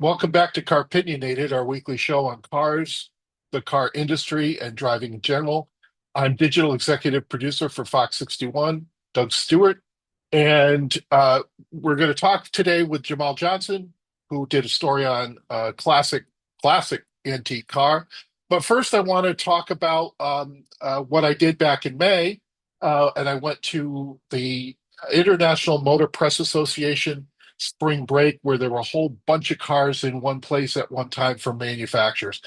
Welcome back to Car-Pinionated, our weekly show on cars, the car industry, and driving in general. I'm digital executive producer for Fox 61, Doug Stewart, and we're going to talk today with Jamal Johnson, who did a story on a classic antique car. But first, I want to talk about what I did back in May, and I went to the International Motor Press Association spring break where there were a whole bunch of cars in one place at one time from manufacturers.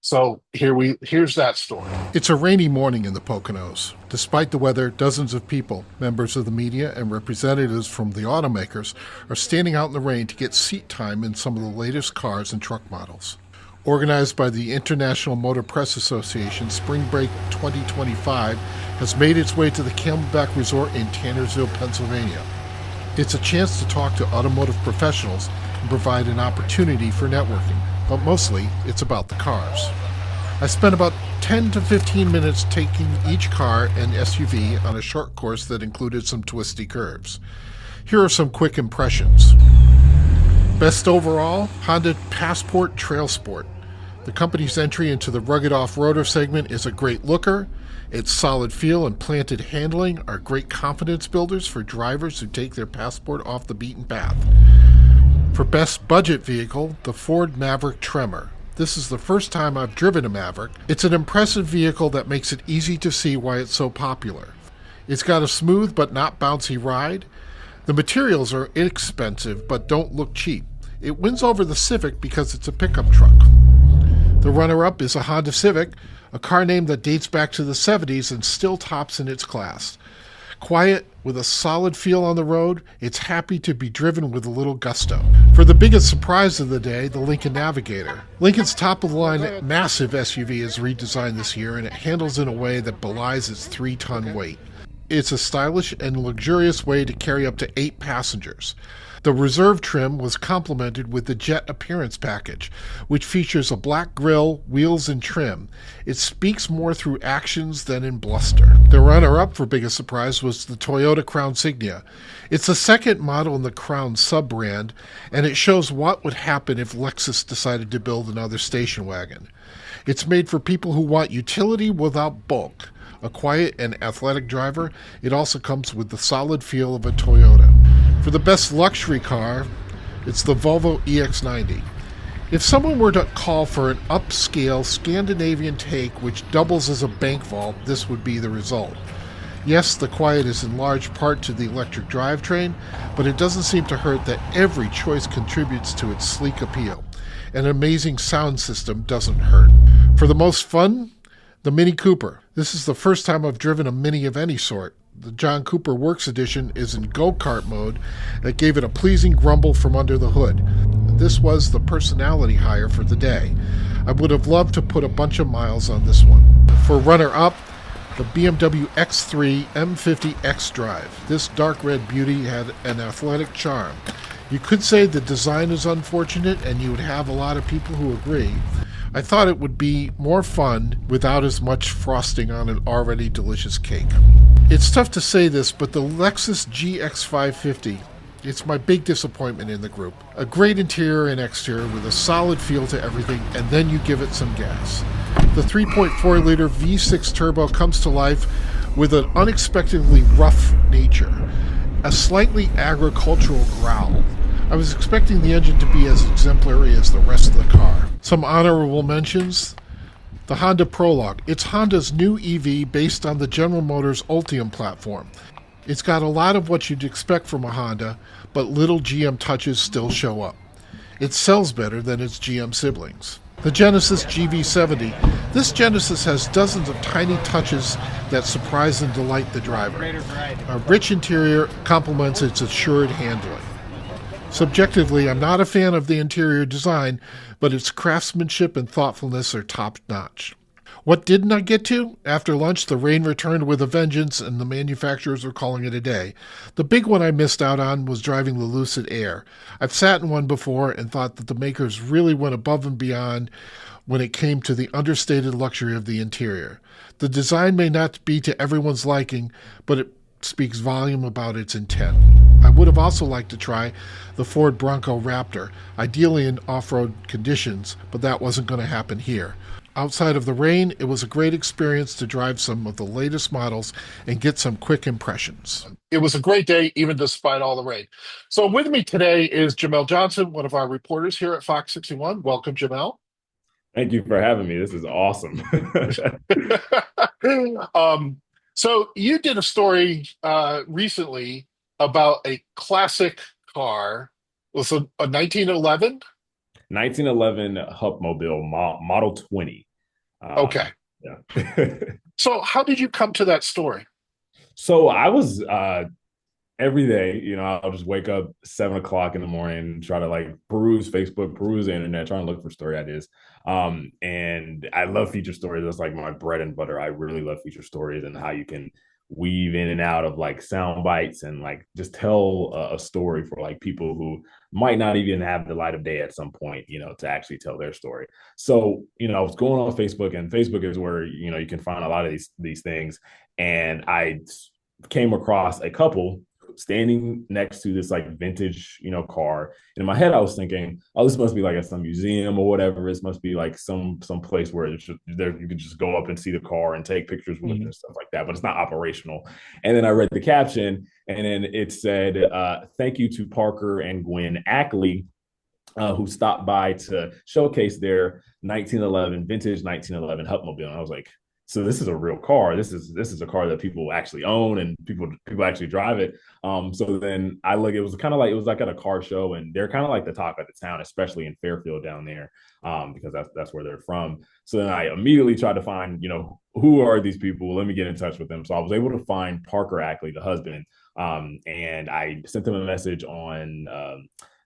So here's that story. It's a rainy morning in the Poconos. Despite the weather, dozens of people, members of the media and representatives from the automakers, are standing out in the rain to get seat time in some of the latest cars and truck models. Organized by the International Motor Press Association, Spring Break 2025 has made its way to the Camelback Resort in Tannersville, Pennsylvania. It's a chance to talk to automotive professionals and provide an opportunity for networking, but mostly it's about the cars. I spent about 10 to 15 minutes taking each car and SUV on a short course that included some twisty curves. Here are some quick impressions. Best overall, Honda Passport Trail Sport. The company's entry into the rugged off-roader segment is a great looker. Its solid feel and planted handling are great confidence builders for drivers who take their Passport off the beaten path. For best budget vehicle, the Ford Maverick Tremor. This is the first time I've driven a Maverick. It's an impressive vehicle that makes it easy to see why it's so popular. It's got a smooth but not bouncy ride. The materials are inexpensive but don't look cheap. It wins over the Civic because it's a pickup truck. The runner-up is a Honda Civic, a car name that dates back to the 70s and still tops in its class. Quiet, with a solid feel on the road, it's happy to be driven with a little gusto. For the biggest surprise of the day, the Lincoln Navigator. Lincoln's top-of-the-line massive SUV is redesigned this year, and it handles in a way that belies its 3-ton weight. It's a stylish and luxurious way to carry up to 8 passengers. The reserve trim was complemented with the Jet Appearance Package, which features a black grille, wheels, and trim. It speaks more through actions than in bluster. The runner-up for biggest surprise was the Toyota Crown Signia. It's the second model in the Crown sub-brand, and it shows what would happen if Lexus decided to build another station wagon. It's made for people who want utility without bulk. A quiet and athletic driver, it also comes with the solid feel of a Toyota. For the best luxury car, it's the Volvo EX90. If someone were to call for an upscale Scandinavian take which doubles as a bank vault, this would be the result. Yes, the quiet is in large part to the electric drivetrain, but it doesn't seem to hurt that every choice contributes to its sleek appeal. An amazing sound system doesn't hurt. For the most fun, the Mini Cooper. This is the first time I've driven a Mini of any sort. The John Cooper Works Edition is in go-kart mode that gave it a pleasing grumble from under the hood. This was the personality hire for the day. I would have loved to put a bunch of miles on this one. For runner-up, the BMW X3 M50 X-Drive. This dark red beauty had an athletic charm. You could say the design is unfortunate and you would have a lot of people who agree. I thought it would be more fun without as much frosting on an already delicious cake. It's tough to say this, but the Lexus GX550, it's my big disappointment in the group. A great interior and exterior with a solid feel to everything, and then you give it some gas. The 3.4-liter V6 turbo comes to life with an unexpectedly rough nature, a slightly agricultural growl. I was expecting the engine to be as exemplary as the rest of the car. Some honorable mentions. The Honda Prologue. It's Honda's new EV based on the General Motors Ultium platform. It's got a lot of what you'd expect from a Honda, but little GM touches still show up. It sells better than its GM siblings. The Genesis GV70. This Genesis has dozens of tiny touches that surprise and delight the driver. A rich interior complements its assured handling. Subjectively, I'm not a fan of the interior design, but its craftsmanship and thoughtfulness are top-notch. What didn't I get to? After lunch, the rain returned with a vengeance, and the manufacturers were calling it a day. The big one I missed out on was driving the Lucid Air. I've sat in one before and thought that the makers really went above and beyond when it came to the understated luxury of the interior. The design may not be to everyone's liking, but it speaks volume about its intent. I would have also liked to try the Ford Bronco Raptor, ideally in off-road conditions, but that wasn't going to happen here. Outside of the rain, it was a great experience to drive some of the latest models and get some quick impressions. It was a great day, even despite all the rain. So with me today is Jamel Johnson, one of our reporters here at Fox 61. Welcome, Jamel. Thank you for having me. This is awesome. um, so you did a story recently about a classic car. Was it a 1911? 1911 Hupmobile Model 20. Okay. Yeah. So how did you come to that story? So I was every day, I'll just wake up 7 o'clock in the morning, try to like peruse Facebook, peruse the internet, trying to look for story ideas. And I love feature stories. That's like my bread and butter. I really love feature stories and how you can weave in and out of like sound bites and like just tell a story for like people who might not even have the light of day at some point, to actually tell their story. So, I was going on Facebook, and Facebook is where, you can find a lot of these things. And I came across a couple standing next to this like vintage, car. And in my head, I was thinking, oh, this must be like at some museum or whatever. This must be like some place where you could just go up and see the car and take pictures with it and stuff like that. But it's not operational. And then I read the caption, and then it said, "Thank you to Parker and Gwen Ackley, who stopped by to showcase their 1911 vintage 1911 Hupmobile." And I was like, so this is a real car. This is a car that people actually own and people actually drive it. So then I look, it was like at a car show, and they're kind of like the talk of the town, especially in Fairfield down there, because that's where they're from. So then I immediately tried to find, who are these people? Let me get in touch with them. So I was able to find Parker Ackley, the husband, and I sent him a message on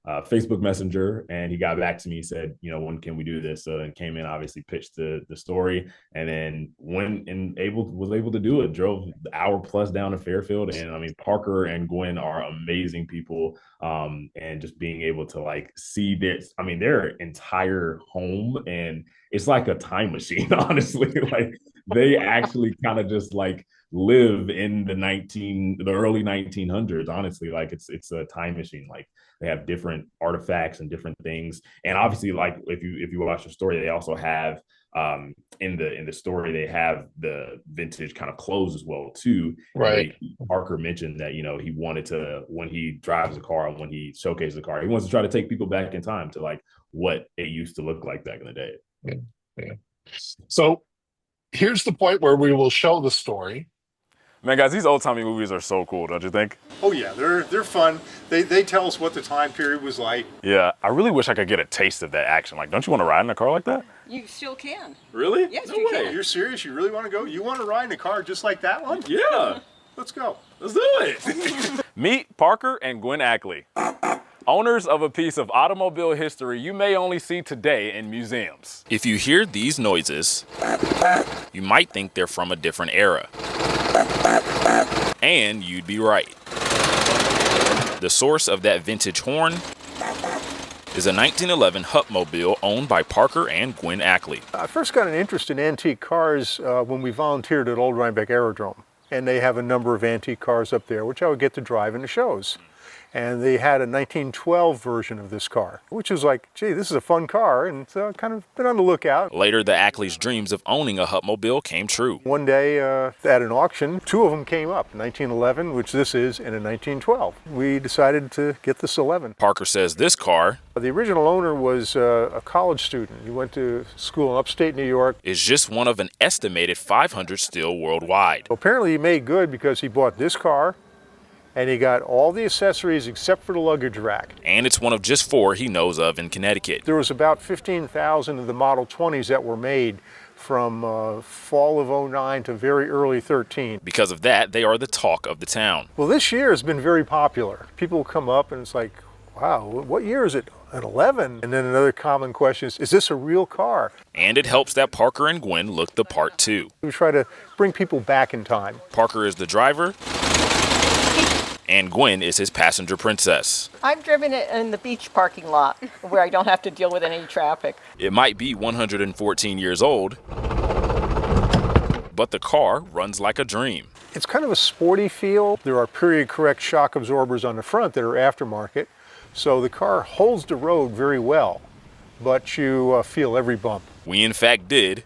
Facebook Messenger, and he got back to me. He said, when can we do this? So then came in, obviously pitched the story, and then went and was able to do it. Drove the hour plus down to Fairfield, and I mean, Parker and Gwen are amazing people, and just being able to like see this, I mean, their entire home, and it's like a time machine, honestly. Like they actually kind of just like live in the early 1900s. Honestly, like it's a time machine. Like they have different artifacts and different things, and obviously, like if you watch the story, they also have in the story they have the vintage kind of clothes as well too. Right. Parker mentioned that he wanted to, when he drives a car and when he showcases a car, he wants to try to take people back in time to like what it used to look like back in the day. Yeah. So here's the point where we will show the story. Man, guys, these old-timey movies are so cool, don't you think? Oh yeah, they're fun. They tell us what the time period was like. Yeah, I really wish I could get a taste of that action. Like, don't you want to ride in a car like that? You still can. Really? Yes, No you way. can. You're serious? You really want to go? You want to ride in a car just like that one? Yeah. Let's go. Let's do it. Meet Parker and Gwen Ackley, owners of a piece of automobile history you may only see today in museums. If you hear these noises, you might think they're from a different era. And you'd be right. The source of that vintage horn is a 1911 Hupmobile owned by Parker and Gwen Ackley. I first got an interest in antique cars when we volunteered at Old Rhinebeck Aerodrome. And they have a number of antique cars up there, which I would get to drive in the shows. And they had a 1912 version of this car, which was like, gee, this is a fun car, and kind of been on the lookout. Later, the Ackleys' dreams of owning a Hupmobile came true. One day at an auction, two of them came up, 1911, which this is, and a 1912. We decided to get this 11. Parker says this car The original owner was a college student. He went to school in upstate New York. is just one of an estimated 500 still worldwide. Apparently he made good because he bought this car, and he got all the accessories except for the luggage rack. And it's one of just 4 he knows of in Connecticut. There was about 15,000 of the Model 20s that were made from fall of '09 to very early '13. Because of that, they are the talk of the town. Well, this year has been very popular. People come up and it's like, wow, what year is it? An 11? And then another common question is this a real car? And it helps that Parker and Gwen look the part too. We try to bring people back in time. Parker is the driver, and Gwen is his passenger princess. I've driven it in the beach parking lot where I don't have to deal with any traffic. It might be 114 years old, but the car runs like a dream. It's kind of a sporty feel. There are period correct shock absorbers on the front that are aftermarket, so the car holds the road very well, but you feel every bump. We in fact did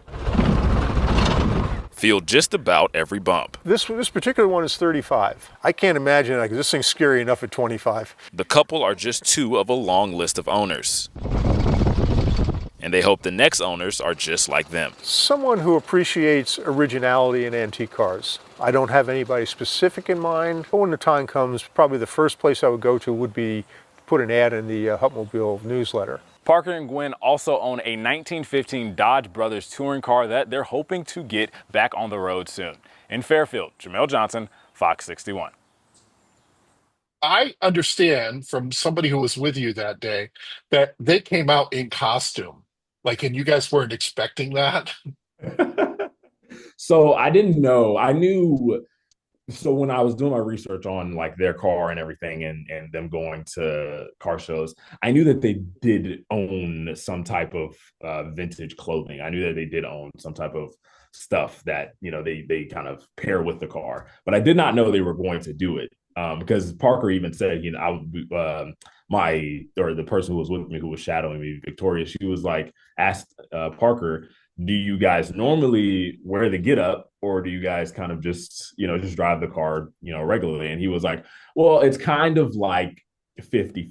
feel just about every bump. This particular one is 35. I can't imagine, like, this thing's scary enough at 25. The couple are just two of a long list of owners, and they hope the next owners are just like them. Someone who appreciates originality in antique cars. I don't have anybody specific in mind, but when the time comes, probably the first place I would go to would be put an ad in the Hupmobile newsletter. Parker and Gwen also own a 1915 Dodge Brothers touring car that they're hoping to get back on the road soon. In Fairfield, Jamel Johnson, Fox 61. I understand from somebody who was with you that day that they came out in costume. Like, and you guys weren't expecting that? So I didn't know. I knew. So when I was doing my research on like their car and everything and them going to car shows, I knew that they did own some type of vintage clothing. I knew that they did own some type of stuff that, you know, they kind of pair with the car, but I did not know they were going to do it. Because Parker even said, you know, the person who was with me, who was shadowing me, Victoria, she was like, asked Parker, do you guys normally wear the get up, or do you guys kind of just, you know, just drive the car, you know, regularly? And he was like, well, it's kind of like 50.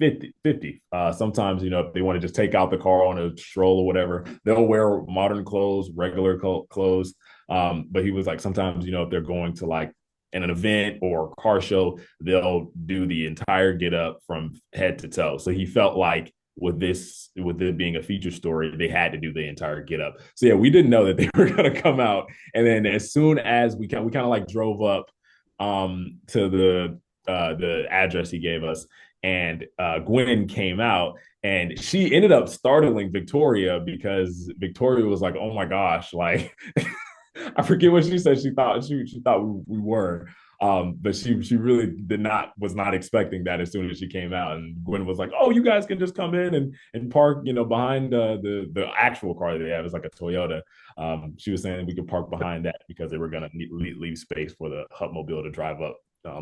Sometimes, you know, if they want to just take out the car on a stroll or whatever, they'll wear modern clothes, regular clothes. But he was like, sometimes, you know, if they're going to like in an event or car show, they'll do the entire get up from head to toe. So he felt like with it being a feature story, they had to do the entire get up. So yeah, we didn't know that they were going to come out. And then as soon as we kind of like drove up to the address he gave us, and Gwen came out, and she ended up startling Victoria, because Victoria was like, oh my gosh, like I forget what she said. She thought we were. But she really was not expecting that as soon as she came out. And Gwen was like, oh, you guys can just come in and park, you know, behind the actual car that they have. It's like a Toyota. She was saying we could park behind that because they were going to leave space for the Hupmobile to drive up,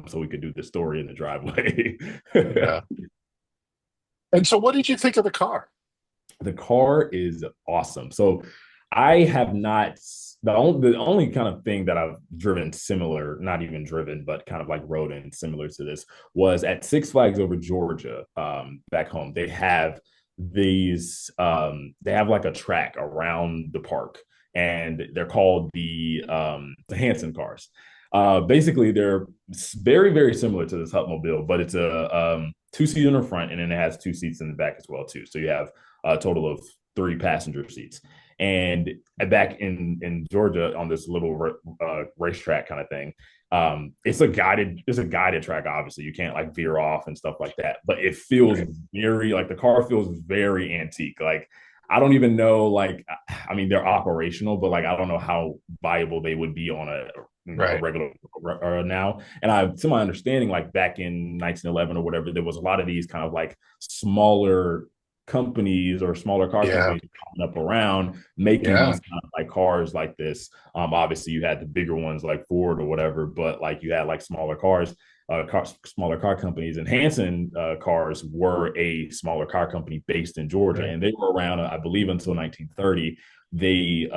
so we could do the story in the driveway. Yeah. And so what did you think of the car? The car is awesome. So I have not, the only kind of thing that I've driven similar, not even driven, but kind of like rode in similar to this, was at Six Flags over Georgia, back home. They have these, they have like a track around the park, and they're called the Hanson cars. Basically, they're very, very similar to this Hupmobile, but it's a two-seat in the front, and then it has two seats in the back as well, too. So you have a total of 3 passenger seats. And back in Georgia on this little racetrack kind of thing, it's a guided track. Obviously, you can't like veer off and stuff like that. But it feels very like the car feels very antique. Like I don't even know. Like I mean, they're operational, but like I don't know how viable they would be on a regular now. And to my understanding, like back in 1911 or whatever, there was a lot of these kind of like smaller companies or smaller car companies popping up around making these kind of like cars like this. Obviously you had the bigger ones like Ford or whatever, but like you had like smaller car companies, and Hanson cars were a smaller car company based in Georgia, and they were around, I believe, until 1930. They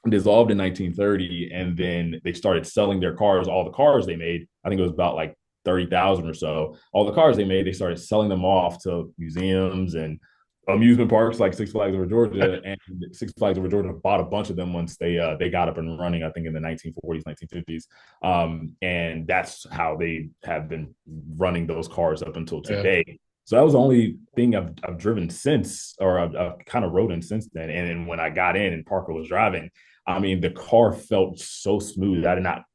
dissolved in 1930, and then they started selling their cars, all the cars they made. I think it was about like 30,000 or so. All the cars they made, they started selling them off to museums and amusement parks like Six Flags over Georgia. And Six Flags over Georgia bought a bunch of them once they got up and running, I think in the 1940s, 1950s. And that's how they have been running those cars up until today. Yeah. So that was the only thing I've driven since, or I've kind of rode in since then. And then when I got in and Parker was driving, I mean, the car felt so smooth. I did not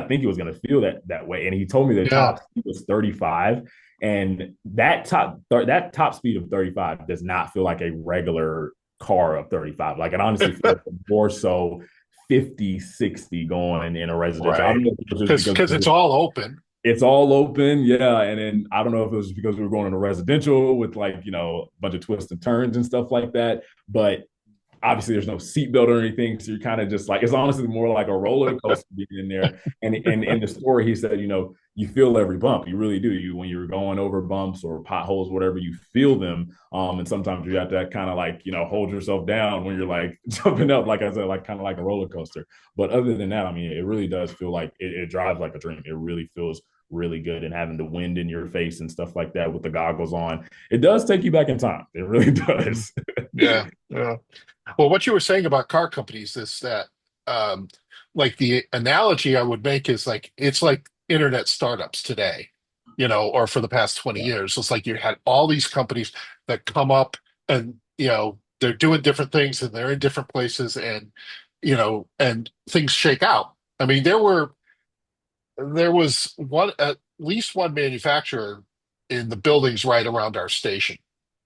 think it was going to feel that way. And he told me the top speed was 35, and that top speed of 35 does not feel like a regular car of 35. Like it honestly feels more so 50, 60 going in a residential. Because it's all open. It's all open, yeah. And then I don't know if it was because we were going in a residential with like, you know, a bunch of twists and turns and stuff like that, but Obviously, there's no seatbelt or anything, so you're kind of just like, it's honestly more like a roller coaster being in there. And in the story, he said, you feel every bump. You really do. When you're going over bumps or potholes, whatever, you feel them. And sometimes you have to kind of like, hold yourself down when you're like jumping up, like I said, like kind of like a roller coaster. But other than that, I mean, it really does feel like it drives like a dream. It really feels really good, and having the wind in your face and stuff like that with the goggles on, it does take you back in time. It really does. Yeah, yeah. Well, what you were saying about car companies is that, um, like the analogy I would make is like it's like internet startups today, or for the past 20 years. It's like you had all these companies that come up and, they're doing different things and they're in different places and, and things shake out. I mean, there was at least one manufacturer in the buildings right around our station.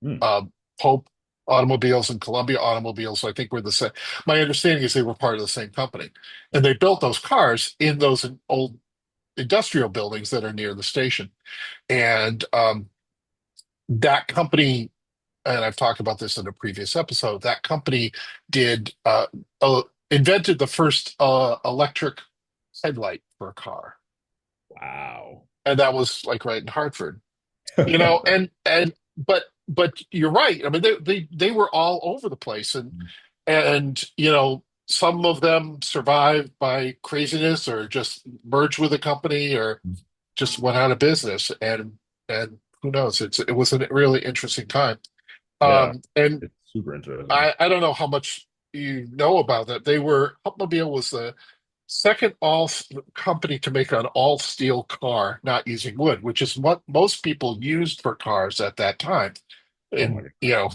Mm. Pope Automobiles and Columbia Automobiles, I think were the same. My understanding is they were part of the same company, and they built those cars in those old industrial buildings that are near the station. And that company, and I've talked about this in a previous episode, that company did invented the first electric headlight for a car, Wow. and that was like right in Hartford. And but you're right. I mean, they were all over the place, and some of them survived by craziness or just merged with a company or just went out of business, and who knows? It was a really interesting time. Yeah, And it's super interesting. I don't know how much you know about that. Hupmobile was the second all company to make an all steel car not using wood, which is what most people used for cars at that time. Oh my And God.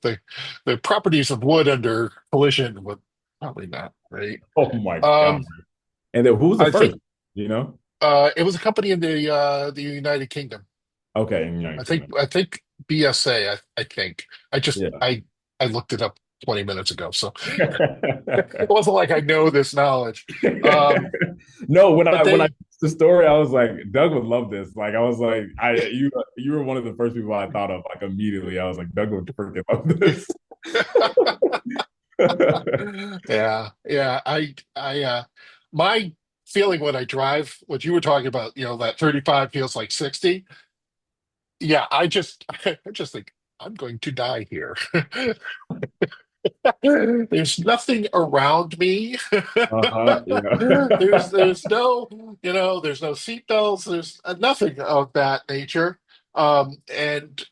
the the properties of wood under collision would probably not, right? Oh my God. Um, And then who was the I first? think You know? it was a company in the United Kingdom. Okay, in the I United think Kingdom. I think BSA. I think I just Yeah. I looked it up 20 minutes ago, so it wasn't like I know this knowledge. Um, No, when but I they the story, I was like, Doug would love this. Like, I was like, you were one of the first people I thought of. Like immediately, I was like, Doug would freaking love this. Yeah, yeah. My feeling when I drive, what you were talking about, that 35 feels like 60. Yeah, I just think I'm going to die here. There's nothing around me. Yeah. There's no, there's no seatbelts. There's nothing of that nature. And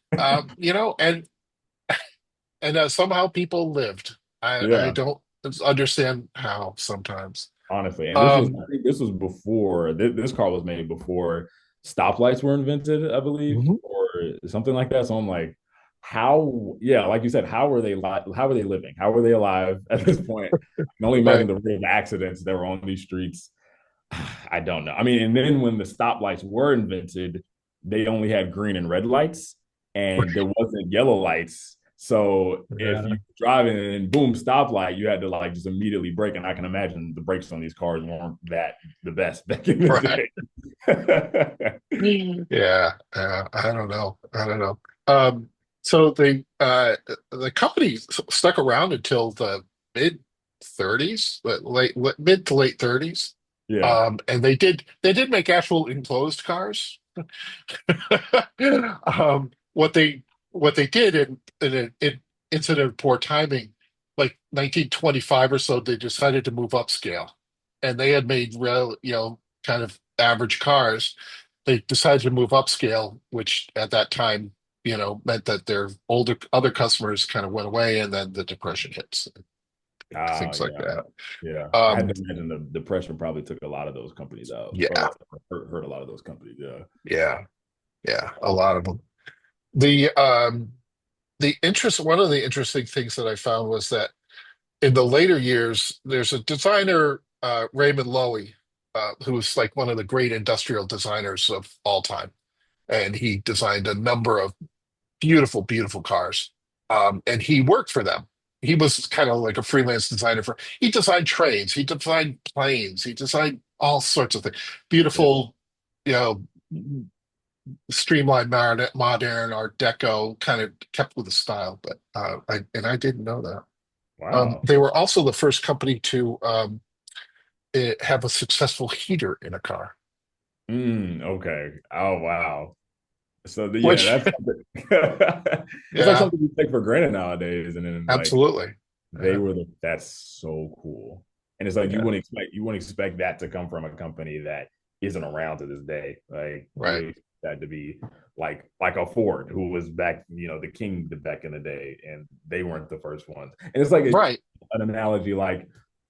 somehow people lived. I Yeah. don't understand how sometimes. Honestly, and Um, I think this was before this car was made before stoplights were invented, I believe, Mhm. or something like that. So I'm like, how? Yeah, like you said, how were they living? How were they alive at this point? I can only imagine Right. the rate of accidents that were on these streets. I don't know. I mean, and then when the stoplights were invented, they only had green and red lights, and there wasn't yellow lights. So if Yeah. you driving and boom, stoplight, you had to like just immediately brake. And I can imagine the brakes on these cars weren't that the best back in the Right. day. Yeah. I don't know. I don't know. So the company stuck around until the mid 30s, but mid to late 30s. Yeah. And they did make actual enclosed cars. What they did in incident of poor timing, like 1925 or so, they decided to move upscale, and they had made kind of average cars. They decided to move upscale, which at that time, meant that their other customers kind of went away, and then the depression hits, things like Yeah. that. Yeah. I had Um, to imagine the depression probably took a lot of those companies out. yeah, Or hurt a lot of those companies. Yeah. yeah, yeah, a lot of them. The one of the interesting things that I found was that in the later years, there's a designer, Raymond Loewy, who's like one of the great industrial designers of all time, and he designed a number of beautiful, beautiful cars. And he worked for them. He was kind of like a freelance designer he designed trains, he designed planes, he designed all sorts of things. Yeah. Beautiful, you know, streamlined, modern Art Deco, kind of kept with the style. But I didn't know that. Wow. They were also the first company to have a successful heater in a car, Okay. Oh, wow. So yeah, which, that's something. It's like yeah, something you take for granted nowadays, and then like absolutely. they Yeah, were the. That's so cool, and it's like yeah, you wouldn't expect that to come from a company that isn't around to this day. Like you right, would expect that to be like a Ford who was back, the king back in the day, and they weren't the first ones. And it's like right, an analogy like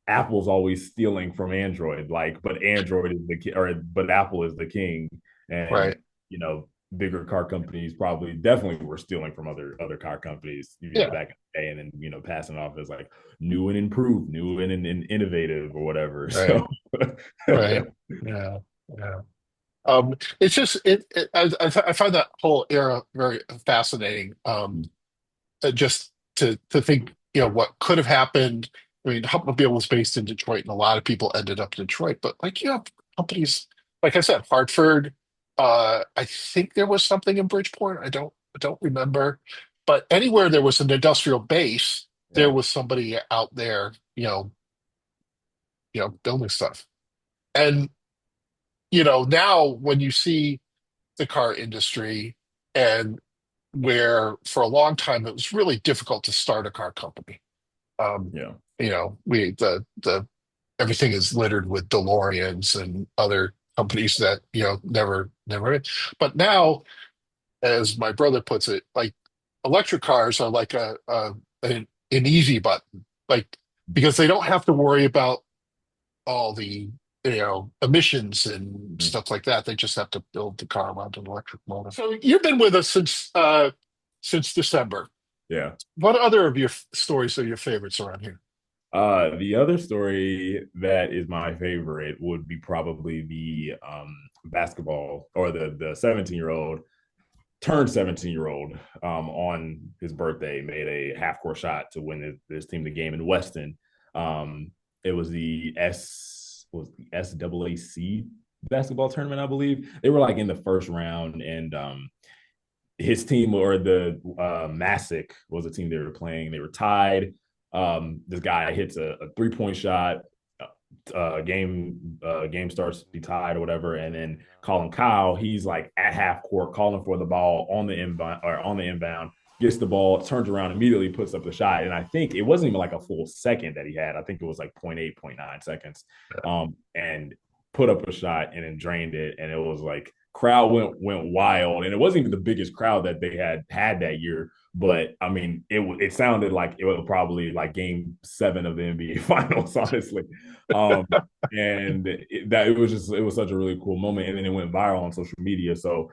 Apple's always stealing from Android, like but Android is the or but Apple is the king, and right. you know bigger car companies probably definitely were stealing from other car companies, Yeah, back in the day, and then passing off as like new and improved, new and innovative or whatever. right, So right. Yeah, yeah. It's just I find that whole era very fascinating. Just to think, what could have happened. I mean, Hupmobile was based in Detroit, and a lot of people ended up in Detroit. But like, companies like I said, Hartford. I think there was something in Bridgeport. I don't remember, but anywhere there was an industrial base, there yeah, was somebody out there, building stuff. And now when you see the car industry and where for a long time it was really difficult to start a car company. Um, yeah, we the everything is littered with DeLoreans and other companies that never. But now, as my brother puts it, like electric cars are like an easy button, like because they don't have to worry about all the emissions and mm, stuff like that. They just have to build the car around an electric motor. So you've been with us since December. yeah. What other of your stories are your favorites around here? The other story that is my favorite would be probably the basketball or the 17-year-old turned 17-year-old on his birthday made a half court shot to win his team the game in Weston. Um, it was the SAAC basketball tournament, I believe. They were like in the first round, and his team or the Masick was the team they were playing. They were tied. This guy hits a 3-point shot. Game starts to be tied or whatever, and then Colin Kyle, he's like at half court calling for the ball on the inbound, gets the ball, turns around, immediately puts up the shot, and I think it wasn't even like a full second that he had. I think it was like 0.8, 0.9 seconds, and put up a shot and then drained it, and it was like crowd went wild, and it wasn't even the biggest crowd that they had that year. But I mean, it sounded like it was probably like Game 7 of the NBA Finals, honestly. Um, and it was such a really cool moment, and then it went viral on social media. So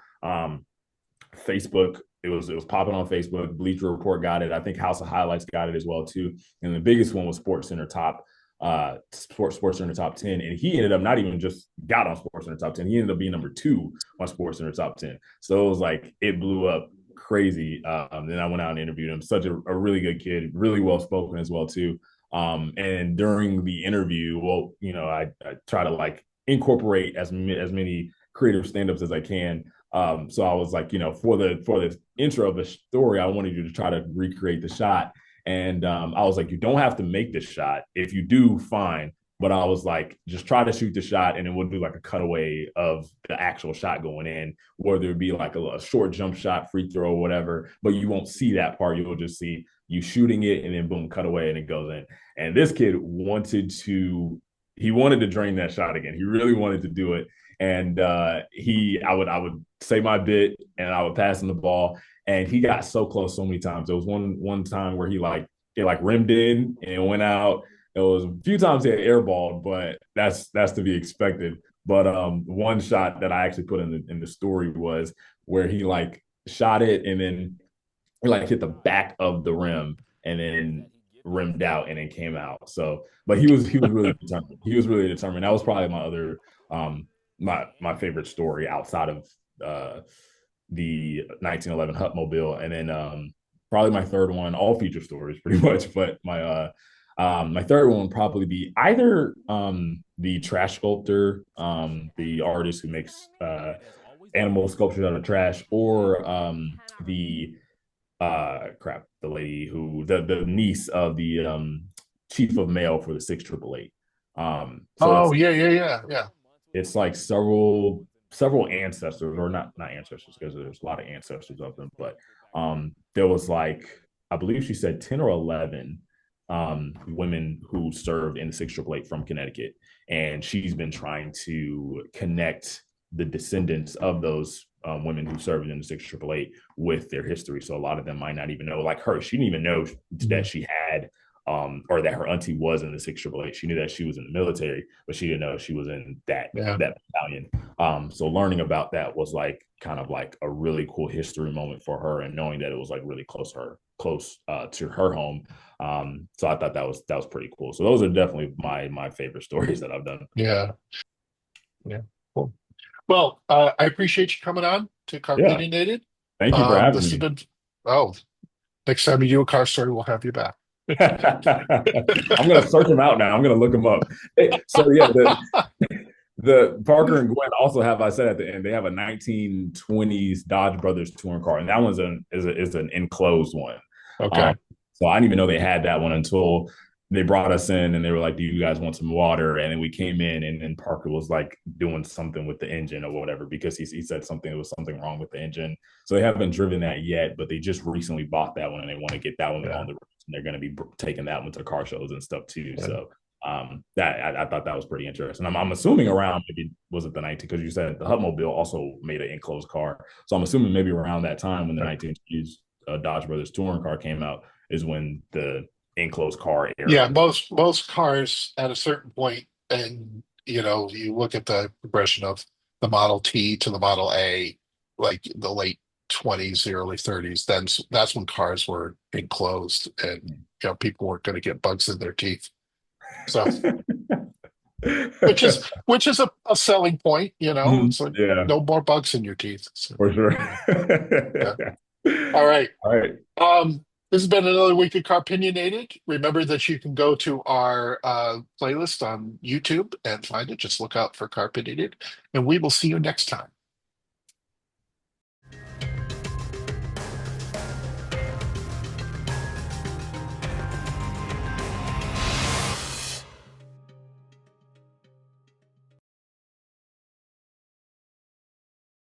Facebook, it was popping on Facebook. Bleacher Report got it. I think House of Highlights got it as well too. And the biggest one was Sports Center Top 10, and he ended up not even just got on Sports Center Top 10. He ended up being number 2 on Sports Center Top 10. So it was like it blew up crazy. Then I went out and interviewed him. Such a really good kid, really well spoken as well too. And during the interview, well, I try to like incorporate as many creative stand-ups as I can. So I was like, for the intro of the story, I wanted you to try to recreate the shot. And I was like, you don't have to make this shot. If you do, fine. But I was like, just try to shoot the shot, and then we'll do like a cutaway of the actual shot going in, whether it be like a short jump shot, free throw, or whatever. But you won't see that part. You'll just see you shooting it, and then boom, cutaway, and it goes in. And this kid wanted to drain that shot again. He really wanted to do it. And I would say my bit, and I would pass him the ball, and he got so close so many times. There was one time where it rimmed in and it went out. It was a few times he had airballed, but that's to be expected. But one shot that I actually put in the story was where he like shot it, and then he like hit the back of the rim and then rimmed out and then came out. So, but he was really determined. He was really determined. That was probably my other my favorite story outside of the 1911 Hupmobile, and then probably my third one, all feature stories pretty much, but my third one would probably be either the trash sculptor, the artist who makes animal sculptures out of trash, or the the lady who the niece of the chief of mail for the 688. So Oh, yeah, yeah, yeah, yeah. it's like several ancestors, or not ancestors, because there's a lot of ancestors of them, but there was like, I believe she said 10 or 11 women who served in the 688 from Connecticut, and she's been trying to connect the descendants of those women who served in the 688 with their history. So a lot of them might not even know, like her, she didn't even know that she had or that her auntie was in the 688. She knew that she was in the military, but she didn't know she was in Yeah. that battalion. So learning about that was like kind of like a really cool history moment for her, and knowing that it was like really close to her home. So I thought that was pretty cool. So those are definitely my favorite stories that I've done. Yeah. Yeah. Cool. Well, I appreciate you coming on to Yeah, Car-Pinionated. thank you for having This has me. been, oh, next time you do a car story, we'll have you back. I'm gonna search them out now. I'm gonna look them up. So yeah, the Parker and Gwen also have, I said at the end, they have a 1920s Dodge Brothers touring car, and that one's is an enclosed one. Okay. So I didn't even know they had that one until they brought us in, and they were like, "Do you guys want some water?" And then we came in, and then Parker was like doing something with the engine or whatever, because he said something, there was something wrong with the engine. So they haven't driven that yet, but they just recently bought that one, and they want to get that one Yeah. on the road, and they're going to be taking that one to car shows and stuff too. Yeah. So that I thought that was pretty interesting. I'm assuming around, maybe was it the 19, because you said the Hutmobile also made an enclosed car, so I'm assuming maybe around that time when the 1920s Dodge Brothers touring car came out is when the enclosed car era. Yeah, most cars at a certain point, and you look at the progression of the Model T to the Model A, like the late 20s, the early 30s. Then that's when cars were enclosed, and people weren't going to get bugs in their teeth. So, which is a selling point, It's like Yeah, no more bugs in your teeth. So, for sure. yeah. All right. All right. This has been another week of Car-Pinionated. Remember that you can go to our playlist on YouTube and find it. Just look out for Car-Pinionated, and we will see you next time.